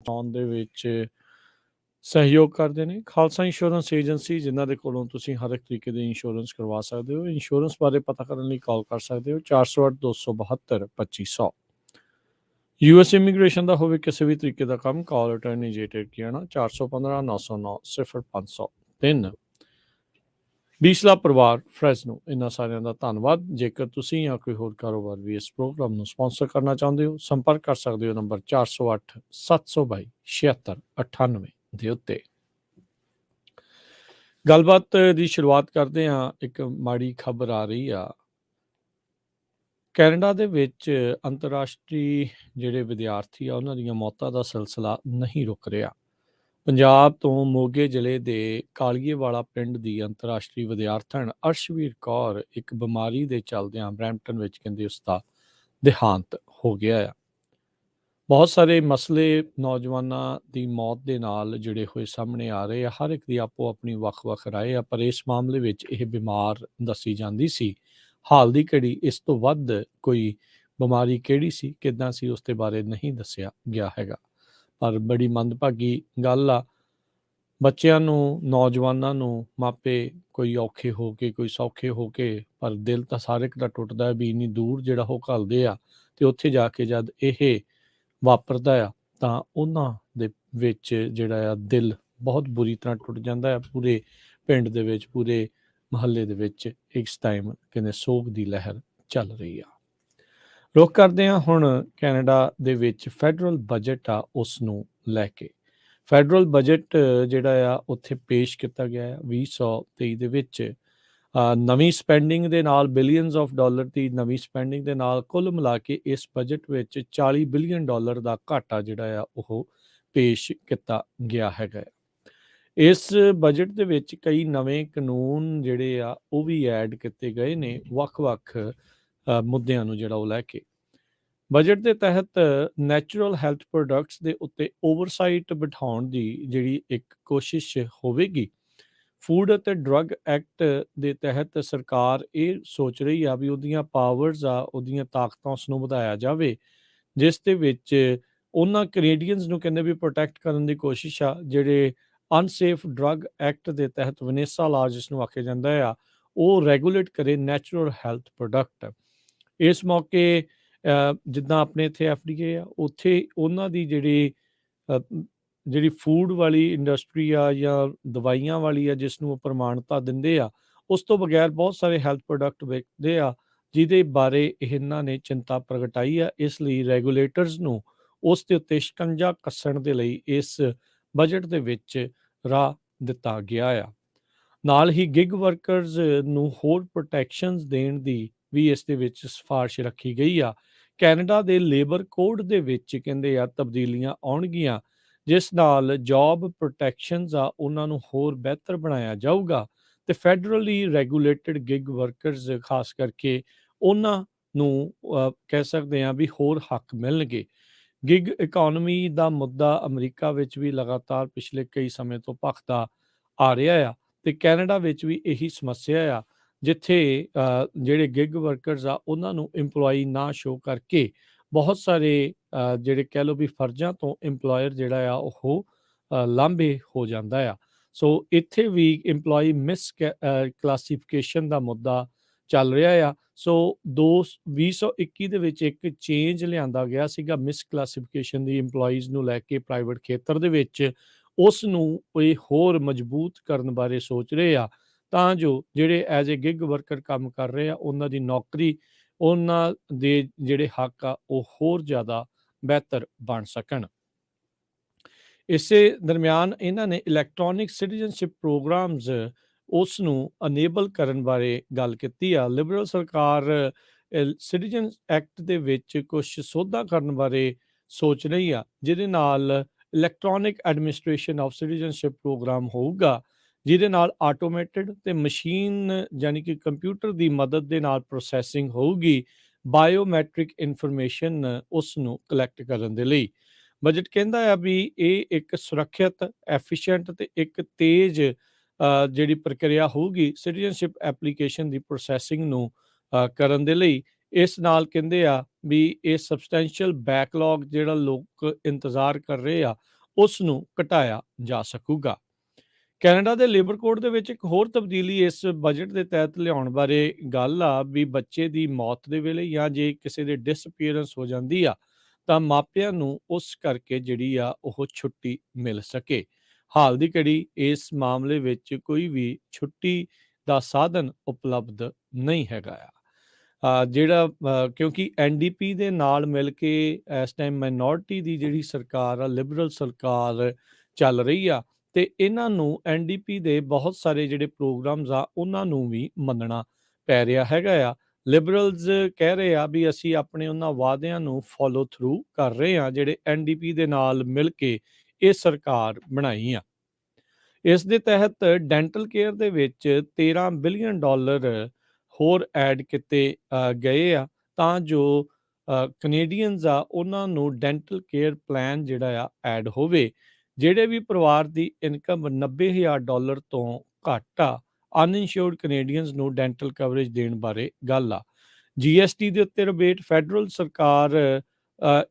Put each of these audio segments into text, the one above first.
ਆਉਣ ਦੇ ਵਿੱਚ ਸਹਿਯੋਗ ਕਰਦੇ ਨੇ। ਖਾਲਸਾ ਇੰਸ਼ੋਰੈਂਸ ਏਜੰਸੀ ਜਿਨ੍ਹਾਂ ਦੇ ਕੋਲੋਂ ਤੁਸੀਂ ਹਰ ਇੱਕ ਤਰੀਕੇ ਦੇ ਇੰਸ਼ੋਰੈਂਸ ਕਰਵਾ ਸਕਦੇ ਹੋ। ਇੰਸ਼ੋਰੈਂਸ ਬਾਰੇ ਪਤਾ ਕਰਨ ਲਈ ਕਾਲ ਕਰ ਸਕਦੇ ਹੋ 408 272 2500। ਯੂਐਸ ਇਮੀਗ੍ਰੇਸ਼ਨ ਦਾ ਹੋਵੇ ਕਿਸੇ ਵੀ ਤਰੀਕੇ ਦਾ ਕੰਮ, ਕਾਲ ਅਟਰਨੀ ਜੇਟਰ ਕੀਣਾ 415 909 0503। ਬੀਸਲਾ ਪਰਿਵਾਰ ਫਰੈਜ਼ਨੋ, ਇਹਨਾਂ ਸਾਰਿਆਂ ਦਾ ਧੰਨਵਾਦ। ਜੇਕਰ ਤੁਸੀਂ ਜਾਂ ਕੋਈ ਹੋਰ ਕਾਰੋਬਾਰ ਵੀ ਇਸ ਪ੍ਰੋਗਰਾਮ ਨੂੰ ਸਪਾਂਸਰ ਕਰਨਾ ਚਾਹੁੰਦੇ ਹੋ, ਸੰਪਰਕ ਕਰ ਸਕਦੇ ਹੋ ਨੰਬਰ 408 722 7698 ਦੇ ਉੱਤੇ। ਗੱਲਬਾਤ ਦੀ ਸ਼ੁਰੂਆਤ ਕਰਦੇ ਹਾਂ। ਇੱਕ ਮਾੜੀ ਖਬਰ ਆ ਰਹੀ ਆ, ਕੈਨੇਡਾ ਦੇ ਵਿੱਚ ਅੰਤਰਰਾਸ਼ਟਰੀ ਜਿਹੜੇ ਵਿਦਿਆਰਥੀ ਆ ਉਹਨਾਂ ਦੀਆਂ ਮੌਤਾਂ ਦਾ ਸਿਲਸਿਲਾ ਨਹੀਂ ਰੁਕ ਰਿਹਾ। ਪੰਜਾਬ ਤੋਂ ਮੋਗੇ ਜ਼ਿਲ੍ਹੇ ਦੇ ਕਾਲੀਏਵਾਲਾ ਪਿੰਡ ਦੀ ਅੰਤਰਰਾਸ਼ਟਰੀ ਵਿਦਿਆਰਥਣ ਅਰਸ਼ਵੀਰ ਕੌਰ ਇੱਕ ਬਿਮਾਰੀ ਦੇ ਚੱਲਦਿਆਂ ਬਰੈਂਪਟਨ ਵਿੱਚ ਕਹਿੰਦੇ ਉਸ ਦਾ ਦੇਹਾਂਤ ਹੋ ਗਿਆ ਆ। ਬਹੁਤ ਸਾਰੇ ਮਸਲੇ ਨੌਜਵਾਨਾਂ ਦੀ ਮੌਤ ਦੇ ਨਾਲ ਜੁੜੇ ਹੋਏ ਸਾਹਮਣੇ ਆ ਰਹੇ ਆ। ਹਰ ਇੱਕ ਦੀ ਆਪੋ ਆਪਣੀ ਵੱਖ-ਵੱਖ ਰਾਏ ਆ, ਪਰ ਇਸ ਮਾਮਲੇ ਵਿੱਚ ਇਹ ਬਿਮਾਰ ਦੱਸੀ ਜਾਂਦੀ ਸੀ। ਹਾਲ ਦੀ ਘੜੀ ਇਸ ਤੋਂ ਵੱਧ ਕੋਈ ਬਿਮਾਰੀ ਕਿਹੜੀ ਸੀ, ਕਿੱਦਾਂ ਸੀ, ਉਸ ਦੇ ਬਾਰੇ ਨਹੀਂ ਦੱਸਿਆ ਗਿਆ ਹੈਗਾ। ਪਰ ਬੜੀ ਮੰਦਭਾਗੀ ਗੱਲ ਆ, ਬੱਚਿਆਂ ਨੂੰ, ਨੌਜਵਾਨਾਂ ਨੂੰ ਮਾਪੇ ਕੋਈ ਔਖੇ ਹੋ ਕੇ, ਕੋਈ ਸੌਖੇ ਹੋ ਕੇ, ਪਰ ਦਿਲ ਤਾਂ ਹਰ ਇੱਕ ਦਾ ਟੁੱਟਦਾ ਵੀ ਇੰਨੀ ਦੂਰ ਜਿਹੜਾ ਉਹ ਘੱਲਦੇ ਆ ਅਤੇ ਉੱਥੇ ਜਾ ਕੇ ਜਦ ਇਹ ਵਾਪਰਦਾ ਆ ਤਾਂ ਉਹਨਾਂ ਦੇ ਵਿੱਚ ਜਿਹੜਾ ਆ ਦਿਲ ਬਹੁਤ ਬੁਰੀ ਤਰ੍ਹਾਂ ਟੁੱਟ ਜਾਂਦਾ ਆ। ਪੂਰੇ ਪਿੰਡ ਦੇ ਵਿੱਚ, ਪੂਰੇ ਮੁਹੱਲੇ ਦੇ ਵਿੱਚ ਇਸ ਟਾਈਮ ਕਹਿੰਦੇ ਸੋਗ ਦੀ ਲਹਿਰ ਚੱਲ ਰਹੀ ਆ। ਰੁੱਖ ਕਰਦੇ ਹਾਂ ਹੁਣ ਕੈਨੇਡਾ ਦੇ ਵਿੱਚ ਫੈਡਰਲ ਬਜਟ ਆ ਉਸ ਨੂੰ ਲੈ ਕੇ। ਫੈਡਰਲ ਬਜਟ ਜਿਹੜਾ ਆ ਉੱਥੇ ਪੇਸ਼ ਕੀਤਾ ਗਿਆ 2023 ਦੇ ਵਿੱਚ। ਨਵੀਂ ਸਪੈਂਡਿੰਗ ਦੇ ਨਾਲ ਬਿਲੀਅਨਸ ਆਫ ਡਾਲਰ ਦੀ ਨਵੀਂ ਸਪੈਂਡਿੰਗ ਦੇ ਨਾਲ ਕੁੱਲ ਮਿਲਾ ਕੇ ਇਸ ਬਜਟ ਵਿੱਚ $40 ਬਿਲੀਅਨ ਦਾ ਘਾਟਾ ਜਿਹੜਾ ਆ ਉਹ ਪੇਸ਼ ਕੀਤਾ ਗਿਆ ਹੈਗਾ। ਇਸ ਬਜਟ ਦੇ ਵਿੱਚ ਕਈ ਨਵੇਂ ਕਾਨੂੰਨ ਜਿਹੜੇ ਆ ਉਹ ਵੀ ਐਡ ਕੀਤੇ ਗਏ ਨੇ ਵੱਖ-ਵੱਖ ਮੁੱਦਿਆਂ ਨੂੰ ਜਿਹੜਾ ਉਹ ਲੈ ਕੇ। ਬਜਟ ਦੇ ਤਹਿਤ ਨੈਚੁਰਲ ਹੈਲਥ ਪ੍ਰੋਡਕਟਸ ਦੇ ਉੱਤੇ ਓਵਰਸਾਈਟ ਬਿਠਾਉਣ ਦੀ ਜਿਹੜੀ ਇੱਕ ਕੋਸ਼ਿਸ਼ ਹੋਵੇਗੀ। ਫੂਡ ਅਤੇ ਡਰੱਗ ਐਕਟ ਦੇ ਤਹਿਤ ਸਰਕਾਰ ਇਹ ਸੋਚ ਰਹੀ ਆ ਵੀ ਉਹਦੀਆਂ ਪਾਵਰਸ ਆ, ਉਹਦੀਆਂ ਤਾਕਤਾਂ ਉਸ ਨੂੰ ਵਧਾਇਆ ਜਾਵੇ, ਜਿਸ ਦੇ ਵਿੱਚ ਉਹਨਾਂ ਕੈਨੇਡੀਅਨਸ ਨੂੰ ਕਹਿੰਦੇ ਵੀ ਪ੍ਰੋਟੈਕਟ ਕਰਨ ਦੀ ਕੋਸ਼ਿਸ਼ ਆ ਜਿਹੜੇ ਅਨਸੇਫ ਡਰੱਗ ਐਕਟ ਦੇ ਤਹਿਤ ਵਨੇਸਾ ਲਾ ਜਿਸ ਨੂੰ ਆਖਿਆ ਜਾਂਦਾ ਆ, ਉਹ ਰੈਗੂਲੇਟ ਕਰੇ ਨੈਚੁਰਲ ਹੈਲਥ ਪ੍ਰੋਡਕਟ। ਇਸ ਮੌਕੇ ਜਿੱਦਾਂ ਆਪਣੇ ਇੱਥੇ FDA ਆ, ਉੱਥੇ ਉਹਨਾਂ ਦੀ ਜਿਹੜੀ ਫੂਡ ਵਾਲੀ ਇੰਡਸਟਰੀ ਆ ਜਾਂ ਦਵਾਈਆਂ ਵਾਲੀ ਆ ਜਿਸ ਨੂੰ ਉਹ ਪ੍ਰਮਾਣਤਾ ਦਿੰਦੇ ਆ, ਉਸ ਤੋਂ ਬਗੈਰ ਬਹੁਤ ਸਾਰੇ ਹੈਲਥ ਪ੍ਰੋਡਕਟ ਵਿਕਦੇ ਆ ਜਿਹਦੇ ਬਾਰੇ ਇਹਨਾਂ ਨੇ ਚਿੰਤਾ ਪ੍ਰਗਟਾਈ ਆ। ਇਸ ਲਈ ਰੈਗੂਲੇਟਰਸ ਨੂੰ ਉਸ ਦੇ ਉੱਤੇ ਸ਼ਿਕੰਜਾ ਕੱਸਣ ਦੇ ਲਈ ਇਸ ਬਜਟ ਦੇ ਵਿੱਚ ਰਾਹ ਦਿੱਤਾ ਗਿਆ ਆ। ਨਾਲ ਹੀ ਗਿਗ ਵਰਕਰਸ ਨੂੰ ਹੋਰ ਪ੍ਰੋਟੈਕਸ਼ਨਸ ਦੇਣ ਦੀ ਵੀ ਇਸ ਦੇ ਵਿੱਚ ਸਿਫਾਰਿਸ਼ ਰੱਖੀ ਗਈ ਆ। ਕੈਨੇਡਾ ਦੇ ਲੇਬਰ ਕੋਡ ਦੇ ਵਿੱਚ ਕਹਿੰਦੇ ਆ ਤਬਦੀਲੀਆਂ ਆਉਣਗੀਆਂ ਜਿਸ ਨਾਲ ਜੌਬ ਪ੍ਰੋਟੈਕਸ਼ਨਸ ਆ ਉਹਨਾਂ ਨੂੰ ਹੋਰ ਬਿਹਤਰ ਬਣਾਇਆ ਜਾਊਗਾ ਅਤੇ ਫੈਡਰਲੀ ਰੈਗੂਲੇਟਡ ਗਿਗ ਵਰਕਰਸ ਖਾਸ ਕਰਕੇ ਉਹਨਾਂ ਨੂੰ ਕਹਿ ਸਕਦੇ ਹਾਂ ਵੀ ਹੋਰ ਹੱਕ ਮਿਲਣਗੇ। ਗਿਗ ਇਕੋਨਮੀ ਦਾ ਮੁੱਦਾ ਅਮਰੀਕਾ ਵਿੱਚ ਵੀ ਲਗਾਤਾਰ ਪਿਛਲੇ ਕਈ ਸਮੇਂ ਤੋਂ ਭਖਦਾ ਆ ਰਿਹਾ ਆ ਅਤੇ ਕੈਨੇਡਾ ਵਿੱਚ ਵੀ ਇਹੀ ਸਮੱਸਿਆ ਆ, ਜਿੱਥੇ ਜਿਹੜੇ ਗਿਗ ਵਰਕਰਸ ਆ ਉਹਨਾਂ ਨੂੰ ਇੰਪਲੋਈ ਨਾ ਸ਼ੋਅ ਕਰਕੇ ਬਹੁਤ ਸਾਰੇ ਜਿਹੜੇ ਕਹਿ ਲਓ ਵੀ ਫਰਜ਼ਾਂ ਤੋਂ ਇੰਪਲੋਇਰ ਜਿਹੜਾ ਆ ਉਹ ਲਾਂਭੇ ਹੋ ਜਾਂਦਾ ਆ। ਸੋ ਇੱਥੇ ਵੀ ਇੰਪਲੋਈ ਮਿਸ ਕਲਾਸੀਫਿਕੇਸ਼ਨ ਦਾ ਮੁੱਦਾ ਚੱਲ ਰਿਹਾ ਆ। ਸੋ 2021 ਦੇ ਵਿੱਚ ਇੱਕ ਚੇਂਜ ਲਿਆਂਦਾ ਗਿਆ ਸੀਗਾ ਮਿਸ ਕਲਾਸੀਫਿਕੇਸ਼ਨ ਦੀ ਇੰਪਲੋਈਜ਼ ਨੂੰ ਲੈ ਕੇ ਪ੍ਰਾਈਵੇਟ ਖੇਤਰ ਦੇ ਵਿੱਚ। ਉਸ ਨੂੰ ਇਹ ਹੋਰ ਮਜ਼ਬੂਤ ਕਰਨ ਬਾਰੇ ਸੋਚ ਰਹੇ ਆ ਤਾਂ ਜੋ ਜਿਹੜੇ ਐਜ਼ ਏ ਗਿਗ ਵਰਕਰ ਕੰਮ ਕਰ ਰਹੇ ਆ ਉਹਨਾਂ ਦੀ ਨੌਕਰੀ, ਉਹਨਾਂ ਦੇ ਜਿਹੜੇ ਹੱਕ ਆ ਉਹ ਹੋਰ ਜ਼ਿਆਦਾ ਬਿਹਤਰ ਬਣ ਸਕਣ। ਇਸੇ ਦਰਮਿਆਨ ਇਹਨਾਂ ਨੇ ਇਲੈਕਟ੍ਰੋਨਿਕ ਸਿਟੀਜ਼ਨਸ਼ਿਪ ਪ੍ਰੋਗਰਾਮਸ ਉਸ ਨੂੰ ਅਨੇਬਲ ਕਰਨ ਬਾਰੇ ਗੱਲ ਕੀਤੀ ਆ। ਲਿਬਰਲ ਸਰਕਾਰ ਸਿਟੀਜ਼ਨ ਐਕਟ ਦੇ ਵਿੱਚ ਕੁਛ ਸੋਧਾਂ ਕਰਨ ਬਾਰੇ ਸੋਚ ਰਹੀ ਆ ਜਿਹਦੇ ਨਾਲ electronic administration of citizenship programme ਹੋਊਗਾ, ਜਿਹਦੇ ਨਾਲ ਆਟੋਮੇਟਿਡ ਅਤੇ ਮਸ਼ੀਨ ਯਾਨੀ ਕਿ ਕੰਪਿਊਟਰ ਦੀ ਮਦਦ ਦੇ ਨਾਲ ਪ੍ਰੋਸੈਸਿੰਗ ਹੋਊਗੀ ਬਾਇਓਮੈਟ੍ਰਿਕ ਇਨਫੋਰਮੇਸ਼ਨ ਉਸ ਨੂੰ ਕਲੈਕਟ ਕਰਨ ਦੇ ਲਈ। ਬਜਟ ਕਹਿੰਦਾ ਆ ਵੀ ਇਹ ਇੱਕ ਸੁਰੱਖਿਅਤ, ਐਫੀਸ਼ੀਐਂਟ ਅਤੇ ਇੱਕ ਤੇਜ਼ ਜਿਹੜੀ ਪ੍ਰਕਿਰਿਆ ਹੋਊਗੀ ਸਿਟੀਜ਼ਨਸ਼ਿਪ ਐਪਲੀਕੇਸ਼ਨ ਦੀ ਪ੍ਰੋਸੈਸਿੰਗ ਨੂੰ ਕਰਨ ਦੇ ਲਈ। ਇਸ ਨਾਲ ਕਹਿੰਦੇ ਆ ਵੀ ਇਹ ਸਬਸਟੈਂਸ਼ੀਅਲ ਬੈਕਲੌਗ ਜਿਹੜਾ ਲੋਕ ਇੰਤਜ਼ਾਰ ਕਰ ਰਹੇ ਆ ਉਸ ਨੂੰ ਘਟਾਇਆ ਜਾ ਸਕੂਗਾ। ਕੈਨੇਡਾ ਦੇ ਲੇਬਰ ਕੋਡ ਦੇ ਵਿੱਚ ਇੱਕ ਹੋਰ ਤਬਦੀਲੀ ਇਸ ਬਜਟ ਦੇ ਤਹਿਤ ਲਿਆਉਣ ਬਾਰੇ ਗੱਲ ਆ ਵੀ ਬੱਚੇ ਦੀ ਮੌਤ ਦੇ ਵੇਲੇ ਜਾਂ ਜੇ ਕਿਸੇ ਦੇ ਡਿਸਅਪੀਅਰੈਂਸ ਹੋ ਜਾਂਦੀ ਆ ਤਾਂ ਮਾਪਿਆਂ ਨੂੰ ਉਸ ਕਰਕੇ ਜਿਹੜੀ ਆ ਉਹ ਛੁੱਟੀ ਮਿਲ ਸਕੇ। ਹਾਲ ਦੀ ਘੜੀ ਇਸ ਮਾਮਲੇ ਵਿੱਚ ਕੋਈ ਵੀ ਛੁੱਟੀ ਦਾ ਸਾਧਨ ਉਪਲਬਧ ਨਹੀਂ ਹੈਗਾ ਆ। ਕਿਉਂਕਿ ਐਨਡੀਪੀ ਦੇ ਨਾਲ ਮਿਲ ਕੇ ਇਸ ਟਾਈਮ ਮਾਈਨੋਰਿਟੀ ਦੀ ਜਿਹੜੀ ਸਰਕਾਰ ਆ, ਲਿਬਰਲ ਸਰਕਾਰ ਚੱਲ ਰਹੀ ਆ, ਤੇ ਇਹਨਾਂ ਨੂੰ ਐਨਡੀਪੀ ਦੇ ਬਹੁਤ ਸਾਰੇ ਜਿਹੜੇ ਪ੍ਰੋਗਰਾਮਸ ਆ ਉਹਨਾਂ ਨੂੰ ਵੀ ਮੰਨਣਾ ਪੈ ਰਿਹਾ ਹੈਗਾ ਆ। ਲਿਬਰਲਸ ਕਹਿ ਰਹੇ ਆ ਵੀ ਅਸੀਂ ਆਪਣੇ ਉਹਨਾਂ ਵਾਅਦਿਆਂ ਨੂੰ ਫੋਲੋ ਥਰੂ ਕਰ ਰਹੇ ਆ ਜਿਹੜੇ ਐਨਡੀਪੀ ਦੇ ਨਾਲ ਮਿਲ ਕੇ ਇਹ ਸਰਕਾਰ ਬਣਾਈ ਆ। ਇਸ ਦੇ ਤਹਿਤ ਡੈਂਟਲ ਕੇਅਰ ਦੇ ਵਿੱਚ $13 ਬਿਲੀਅਨ ਹੋਰ ਐਡ ਕੀਤੇ ਗਏ ਆ ਤਾਂ ਜੋ ਕੈਨੇਡੀਅਨਸ ਆ ਉਹਨਾਂ ਨੂੰ ਡੈਂਟਲ ਕੇਅਰ ਪਲਾਨ ਜਿਹੜਾ ਆ ਐਡ ਹੋਵੇ। ਜਿਹੜੇ ਵੀ ਪਰਿਵਾਰ ਦੀ ਇਨਕਮ $90,000 ਤੋਂ ਘੱਟ ਆ, ਅਨਇੰਸ਼ੋਰਡ ਕੈਨੇਡੀਅਨਸ ਨੂੰ ਡੈਂਟਲ ਕਵਰੇਜ ਦੇਣ ਬਾਰੇ ਗੱਲ ਆ। ਜੀਐਸਟੀ ਦੇ ਉੱਤੇ ਰਿਬੇਟ ਫੈਡਰਲ ਸਰਕਾਰ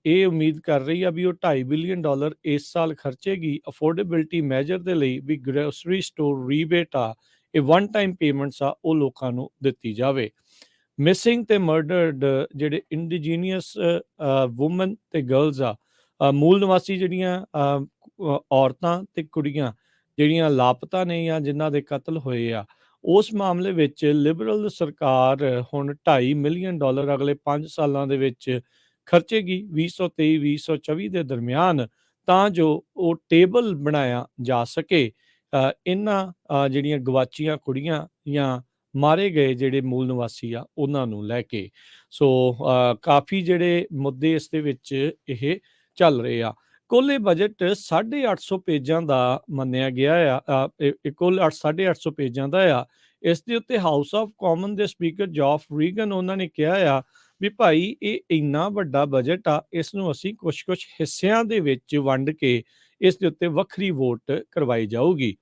ਇਹ ਉਮੀਦ ਕਰ ਰਹੀ ਆ ਵੀ ਉਹ $2.5 ਬਿਲੀਅਨ ਇਸ ਸਾਲ ਖਰਚੇਗੀ ਅਫੋਰਡੇਬਿਲਟੀ ਮੈਜਰ ਦੇ ਲਈ ਵੀ ਗ੍ਰੋਸਰੀ ਸਟੋਰ ਰੀਬੇਟ ਆ, ਇਹ ਵਨ ਟਾਈਮ ਪੇਮੈਂਟਸ ਆ ਉਹ ਲੋਕਾਂ ਨੂੰ ਦਿੱਤੀ ਜਾਵੇ। ਮਿਸਿੰਗ ਤੇ ਮਰਡਰਡ ਜਿਹੜੇ ਇੰਡੀਜੀਨੀਅਸ ਵੂਮਨ ਤੇ ਗਰਲਸ ਆ, ਮੂਲ ਨਿਵਾਸੀ ਜਿਹੜੀਆਂ ਔਰਤਾਂ ਤੇ ਕੁੜੀਆਂ ਜਿਹੜੀਆਂ ਲਾਪਤਾ ਨੇ ਜਾਂ ਜਿਨ੍ਹਾਂ ਦੇ ਕਤਲ ਹੋਏ ਆ, ਉਸ ਮਾਮਲੇ ਵਿੱਚ ਲਿਬਰਲ ਸਰਕਾਰ ਹੁਣ $2.5 ਮਿਲੀਅਨ ਅਗਲੇ 5 ਸਾਲਾਂ ਦੇ ਵਿੱਚ ਖਰਚੇਗੀ 2023-2024 ਦੇ ਦਰਮਿਆਨ, ਤਾਂ ਜੋ ਉਹ ਟੇਬਲ ਬਣਾਇਆ ਜਾ ਸਕੇ ਇਹਨਾਂ ਜਿਹੜੀਆਂ ਗਵਾਚੀਆਂ ਕੁੜੀਆਂ ਜਾਂ ਮਾਰੇ ਗਏ ਜਿਹੜੇ ਮੂਲ ਨਿਵਾਸੀ ਆ ਉਹਨਾਂ ਨੂੰ ਲੈ ਕੇ। ਸੋ ਕਾਫੀ ਜਿਹੜੇ ਮੁੱਦੇ ਇਸ ਦੇ ਵਿੱਚ ਇਹ ਚੱਲ ਰਹੇ ਆ। ਕੁੱਲ ਇਹ ਬਜਟ 850 ਪੇਜਾਂ ਦਾ ਮੰਨਿਆ ਗਿਆ ਆ, ਕੁੱਲ 850 ਪੇਜਾਂ ਦਾ ਆ। ਇਸ ਦੇ ਉੱਤੇ ਹਾਊਸ ਆਫ ਕਾਮਨ ਦੇ ਸਪੀਕਰ ਜੌਫ ਰੀਗਨ ਉਹਨਾਂ ਨੇ ਕਿਹਾ ਆ ਵੀ ਭਾਈ ਇਹ ਇੰਨਾ ਵੱਡਾ ਬਜਟ ਆ, ਇਸ ਨੂੰ ਅਸੀਂ ਕੁਝ ਹਿੱਸਿਆਂ ਦੇ ਵਿੱਚ ਵੰਡ ਕੇ ਇਸ ਦੇ ਉੱਤੇ ਵੱਖਰੀ ਵੋਟ ਕਰਵਾਈ ਜਾਊਗੀ।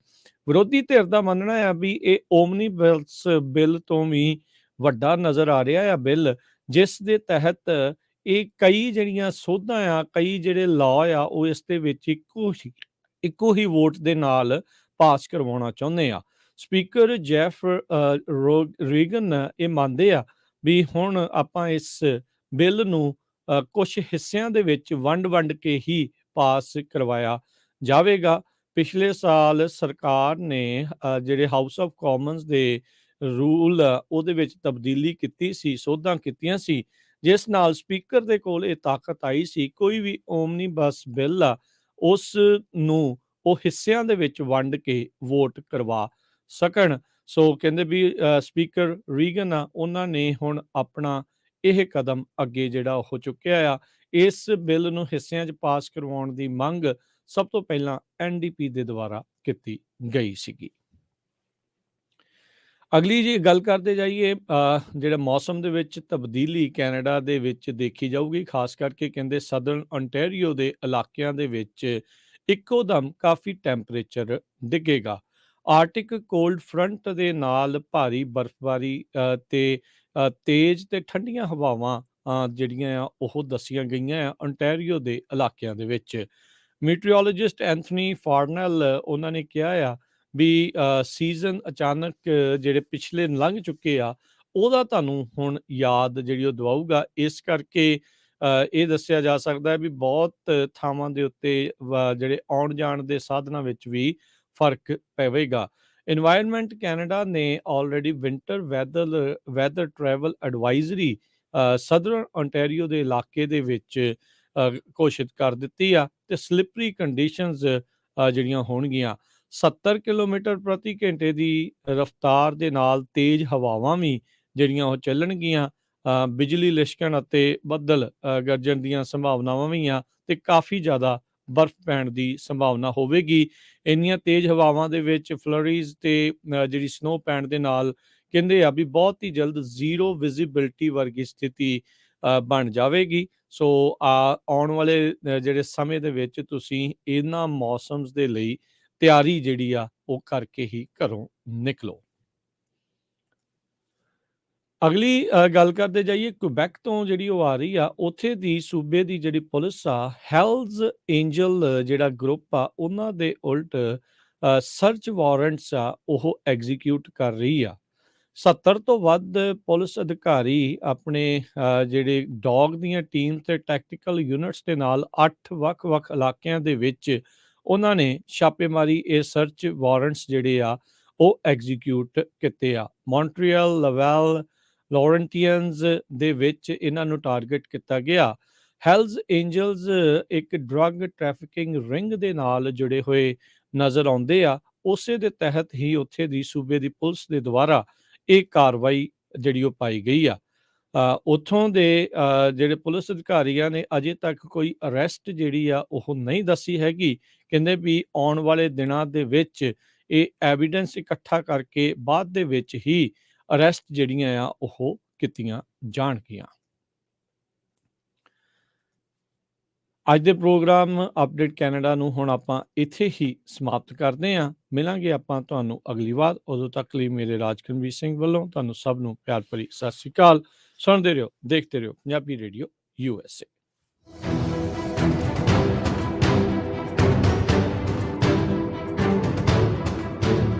ਵਿਰੋਧੀ ਧਿਰ ਦਾ ਮੰਨਣਾ ਆ ਵੀ ਇਹ ਓਮਨੀਬਸ ਬਿੱਲ ਤੋਂ ਵੀ ਵੱਡਾ ਨਜ਼ਰ ਆ ਰਿਹਾ ਆ ਬਿੱਲ, ਜਿਸ ਦੇ ਤਹਿਤ ਇਹ ਕਈ ਜਿਹੜੀਆਂ ਸੋਧਾਂ ਆ, ਕਈ ਜਿਹੜੇ ਲਾਅ ਆ ਉਹ ਇਸ ਦੇ ਵਿੱਚ ਇੱਕੋ ਹੀ ਵੋਟ ਦੇ ਨਾਲ ਪਾਸ ਕਰਵਾਉਣਾ ਚਾਹੁੰਦੇ ਆ। ਸਪੀਕਰ ਜੈਫ ਰੀਗਨ ਇਹ ਮੰਨਦੇ ਆ ਵੀ ਹੁਣ ਆਪਾਂ ਇਸ ਬਿੱਲ ਨੂੰ ਕੁਝ ਹਿੱਸਿਆਂ ਦੇ ਵਿੱਚ ਵੰਡ ਕੇ ਹੀ ਪਾਸ ਕਰਵਾਇਆ ਜਾਵੇਗਾ। ਪਿਛਲੇ ਸਾਲ ਸਰਕਾਰ ਨੇ ਜਿਹੜੇ ਹਾਊਸ ਆਫ ਕਾਮਨਸ ਦੇ ਰੂਲ ਉਹਦੇ ਵਿੱਚ ਤਬਦੀਲੀ ਕੀਤੀ ਸੀ, ਸੋਧਾਂ ਕੀਤੀਆਂ ਸੀ, ਜਿਸ ਨਾਲ ਸਪੀਕਰ ਦੇ ਕੋਲ ਇਹ ਤਾਕਤ ਆਈ ਸੀ ਕੋਈ ਵੀ ਓਮਨੀਬਸ ਬਿੱਲ ਆ ਉਸ ਨੂੰ ਉਹ ਹਿੱਸਿਆਂ ਦੇ ਵਿੱਚ ਵੰਡ ਕੇ ਵੋਟ ਕਰਵਾ ਸਕਣ। ਸੋ ਕਹਿੰਦੇ ਵੀ ਸਪੀਕਰ ਰੀਗਨ ਆ ਉਹਨਾਂ ਨੇ ਹੁਣ ਆਪਣਾ ਇਹ ਕਦਮ ਅੱਗੇ ਜਿਹੜਾ ਉਹ ਚੁੱਕਿਆ ਆ। ਇਸ ਬਿੱਲ ਨੂੰ ਹਿੱਸਿਆਂ 'ਚ ਪਾਸ ਕਰਵਾਉਣ ਦੀ ਮੰਗ ਸਭ ਤੋਂ ਪਹਿਲਾਂ ਐਨਡੀਪੀ ਦੇ ਦੁਆਰਾ ਕੀਤੀ ਗਈ ਸੀਗੀ। ਅਗਲੀ ਜੀ ਗੱਲ ਕਰਦੇ ਜਾਈਏ, ਜਿਹੜਾ ਮੌਸਮ ਦੇ ਵਿੱਚ ਤਬਦੀਲੀ ਕੈਨੇਡਾ ਦੇ ਵਿੱਚ ਦੇਖੀ ਜਾਊਗੀ, ਖਾਸ ਕਰਕੇ ਕਹਿੰਦੇ ਸਦਰਨ ontario ਦੇ ਇਲਾਕਿਆਂ ਦੇ ਵਿੱਚ ਇੱਕੋ ਦਮ ਕਾਫੀ ਟੈਂਪਰੇਚਰ ਡਿੱਗੇਗਾ। ਆਰਟਿਕ ਕੋਲਡ ਫਰੰਟ ਦੇ ਨਾਲ ਭਾਰੀ ਬਰਫ਼ਬਾਰੀ ਤੇ ਤੇਜ਼ ਤੇ ਠੰਡੀਆਂ ਹਵਾਵਾਂ ਜਿਹੜੀਆਂ ਆ ਉਹ ਦੱਸੀਆਂ ਗਈਆਂ ਆ ontario ਦੇ ਇਲਾਕਿਆਂ ਦੇ ਵਿੱਚ। ਮੀਟਰੀਓਲੋਜਿਸਟ ਐਂਥਨੀ ਫਾਰਨੈਲ ਉਹਨਾਂ ਨੇ ਕਿਹਾ ਆ ਵੀ ਸੀਜ਼ਨ ਅਚਾਨਕ ਜਿਹੜੇ ਪਿਛਲੇ ਲੰਘ ਚੁੱਕੇ ਆ ਉਹਦਾ ਤੁਹਾਨੂੰ ਹੁਣ ਯਾਦ ਜਿਹੜੀ ਉਹ ਦਿਵਾਊਗਾ। ਇਸ ਕਰਕੇ ਇਹ ਦੱਸਿਆ ਜਾ ਸਕਦਾ ਹੈ ਵੀ ਬਹੁਤ ਥਾਵਾਂ ਦੇ ਉੱਤੇ ਜਿਹੜੇ ਆਉਣ ਜਾਣ ਦੇ ਸਾਧਨਾਂ ਵਿੱਚ ਵੀ ਫਰਕ ਪਵੇਗਾ। ਇਨਵਾਇਰਨਮੈਂਟ ਕੈਨੇਡਾ ਨੇ already winter weather travel advisory southern ontario ਦੇ ਇਲਾਕੇ ਦੇ ਵਿੱਚ ਘੋਸ਼ਿਤ ਕਰ ਦਿੱਤੀ ਆ ਤੇ ਸਲਿਪਰੀ ਕੰਡੀਸ਼ਨਸ ਜਿਹੜੀਆਂ ਹੋਣਗੀਆਂ। 70 ਕਿਲੋਮੀਟਰ ਪ੍ਰਤੀ ਘੰਟੇ ਦੀ ਰਫ਼ਤਾਰ ਦੇ ਨਾਲ ਤੇਜ਼ ਹਵਾਵਾਂ ਵੀ ਜਿਹੜੀਆਂ ਉਹ ਚੱਲਣਗੀਆਂ। ਬਿਜਲੀ ਲਿਸ਼ਕਣ ਅਤੇ ਬੱਦਲ ਗਰਜਣ ਦੀਆਂ ਸੰਭਾਵਨਾਵਾਂ ਵੀ ਆ ਤੇ ਕਾਫੀ ਜ਼ਿਆਦਾ ਬਰਫ਼ ਪੈਣ ਦੀ ਸੰਭਾਵਨਾ ਹੋਵੇਗੀ। ਇੰਨੀਆਂ ਤੇਜ਼ ਹਵਾਵਾਂ ਦੇ ਵਿੱਚ ਫਲਰੀਜ਼ ਤੇ ਜਿਹੜੀ ਸਨੋ ਪੈਣ ਦੇ ਨਾਲ ਕਹਿੰਦੇ ਆ ਵੀ ਬਹੁਤ ਹੀ ਜਲਦ ਜ਼ੀਰੋ ਵਿਜ਼ਿਬਿਲਿਟੀ ਵਰਗੀ ਸਥਿਤੀ ਬਣ ਜਾਵੇਗੀ। ਸੋ ਆਉਣ ਵਾਲੇ ਜਿਹੜੇ ਸਮੇਂ ਦੇ ਵਿੱਚ ਤੁਸੀਂ ਇਹਨਾਂ ਮੌਸਮਸ ਦੇ ਲਈ ਤਿਆਰੀ ਜਿਹੜੀ ਆ ਉਹ ਕਰਕੇ ਹੀ ਘਰੋਂ ਨਿਕਲੋ। ਅਗਲੀ ਗੱਲ ਕਰਦੇ ਜਾਈਏ ਕੁਬੈਕ ਤੋਂ ਜਿਹੜੀ ਉਹ ਆ ਰਹੀ ਆ, ਉੱਥੇ ਦੀ ਸੂਬੇ ਦੀ ਜਿਹੜੀ ਪੁਲਿਸ ਆ, ਹੈਲਜ਼ ਐਂਜਲ ਜਿਹੜਾ ਗਰੁੱਪ ਆ, ਉਹਨਾਂ ਦੇ ਉਲਟ ਸਰਚ ਵਾਰੰਟਸ ਆ ਉਹ ਐਗਜ਼ੀਕਿਊਟ ਕਰ ਰਹੀ ਆ। 70 ਤੋਂ ਵੱਧ ਪੁਲਿਸ ਅਧਿਕਾਰੀ ਆਪਣੇ ਜਿਹੜੇ ਡੌਗ ਦੀਆਂ ਟੀਮ ਤੇ ਟੈਕਟੀਕਲ ਯੂਨਿਟਸ ਦੇ ਨਾਲ 8 ਵੱਖ-ਵੱਖ ਇਲਾਕਿਆਂ ਦੇ ਵਿੱਚ ਉਹਨਾਂ ਨੇ ਛਾਪੇਮਾਰੀ ਇਹ ਸਰਚ ਵਾਰੰਟਸ ਜਿਹੜੇ ਆ ਉਹ ਐਗਜ਼ੀਕਿਊਟ ਕੀਤੇ ਆ। ਮੌਂਟਰੀਅਲ, ਲਵੈਲ, ਲੌਰੈਂਟੀਅਨਸ ਦੇ ਵਿੱਚ ਇਹਨਾਂ ਨੂੰ ਟਾਰਗੇਟ ਕੀਤਾ ਗਿਆ। ਹੈਲਜ਼ ਐਂਜਲਸ ਇੱਕ ਡਰੱਗ ਟ੍ਰੈਫਿਕਿੰਗ ਰਿੰਗ ਦੇ ਨਾਲ ਜੁੜੇ ਹੋਏ ਨਜ਼ਰ ਆਉਂਦੇ ਆ। ਉਸੇ ਦੇ ਤਹਿਤ ਹੀ ਉੱਥੇ ਦੀ ਸੂਬੇ ਦੀ ਪੁਲਿਸ ਦੇ ਦੁਆਰਾ ਇਹ ਕਾਰਵਾਈ ਜਿਹੜੀ ਉਹ ਪਾਈ ਗਈ ਆ। ਉੱਥੋਂ ਦੇ ਜਿਹੜੇ ਪੁਲਿਸ ਅਧਿਕਾਰੀਆਂ ਨੇ ਅਜੇ ਤੱਕ ਕੋਈ ਅਰੈਸਟ ਜਿਹੜੀ ਆ ਉਹ ਨਹੀਂ ਦੱਸੀ ਹੈਗੀ। ਕਹਿੰਦੇ ਵੀ ਆਉਣ ਵਾਲੇ ਦਿਨਾਂ ਦੇ ਵਿੱਚ ਇਹ ਐਵੀਡੈਂਸ ਇਕੱਠਾ ਕਰਕੇ ਬਾਅਦ ਦੇ ਵਿੱਚ ਹੀ ਅਰੈਸਟ ਜਿਹੜੀਆਂ ਆ ਉਹ ਕੀਤੀਆਂ ਜਾਣਗੀਆਂ। ਅੱਜ ਦੇ ਪ੍ਰੋਗਰਾਮ ਅਪਡੇਟ ਕੈਨੇਡਾ ਨੂੰ ਹੁਣ ਆਪਾਂ ਇੱਥੇ ਹੀ ਸਮਾਪਤ ਕਰਦੇ ਹਾਂ। ਮਿਲਾਂਗੇ ਆਪਾਂ ਤੁਹਾਨੂੰ ਅਗਲੀ ਵਾਰ। ਉਦੋਂ ਤੱਕ ਲਈ ਮੇਰੇ ਰਾਜਕਰਮਵੀਰ ਸਿੰਘ ਵੱਲੋਂ ਤੁਹਾਨੂੰ ਸਭ ਨੂੰ ਪਿਆਰ ਭਰੀ ਸਤਿ ਸ਼੍ਰੀ ਅਕਾਲ। ਸੁਣਦੇ ਰਹੋ, ਦੇਖਦੇ ਰਹੋ ਪੰਜਾਬੀ ਰੇਡੀਓ USA।